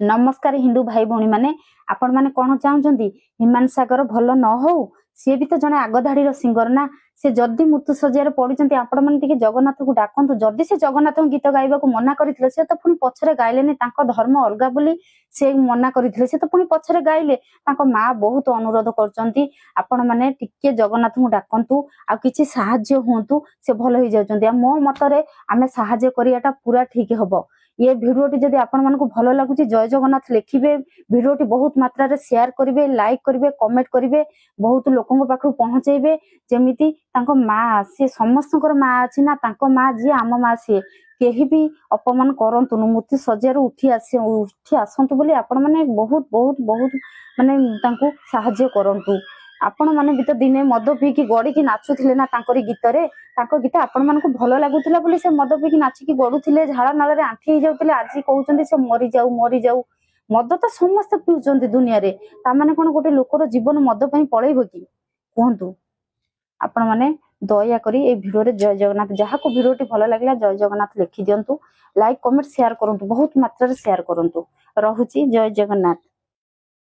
नमस्कार हिंदू भाई भौणी माने आपण माने कौन चाहते हिमांशु सागर भल न हो सी भी तो जने आगधाड़ी सिंगर ना से जदि मृत्यु शज्यार पड़ते आपण मैंने जगन्नाथ को डाकतु जदि से जगन्नाथ गीत गाइबा मना करते से तो पुणी पछरे गाइले धर्म अलग बोली से मना करते से तो पुणी पछरे गाइले माँ बहुत अनुरोध करचंती आपण माने टिके जगन्नाथ को डाकतु आ किछि साहाय्य होंतु से भल हो जाउचंती मो मतरे आमे साहाय्य करियाटा पूरा ठीक हबो। ये भिडियोटी जदि आपण मानकु भल लागुची जय जगन्नाथ लिखिबे भिडियोटी बहुत मात्रा रे शेयर करिवे लाइक करिवे कमेंट करिवे बहुत लोकन पाखु पहुंचेबे जेमिति तांको माँ से समस्तकर माँ अछि ना तांको माँ जी आम माँ से केही भी अपमान करंतु मृत्यु शज्यार उठी आसंतु बोली आपण माने बहुत बहुत बहुत माने तांको सहाय्य करंतु। आपण माने भी तो दिने मद पीकी गड़ी नाचुथिले ना तांकरी गीतरे तांको गीत आपण मानकु भल लागुथिला बोली से मद पीकी नाचिकी गडुथिले झाड़ा नालरे आंठी हो जाउथिले आज कहउचंदी से मरी जाऊ मद तो समस्त पिउचंदी दुनिया रे ता माने कोन गोटे लोकर जीवन मद पई पळैबो कि कहंतु। आपण माने दया करी ए वीडियो रे जय जगन्नाथ जहा को वीडियोटी भल लागला जय जगन्नाथ लिखि दियंतु लाइक कमेंट शेयर करंतु बहुत मात्रा रे शेयर करंतु। रहुची जय जगन्नाथ।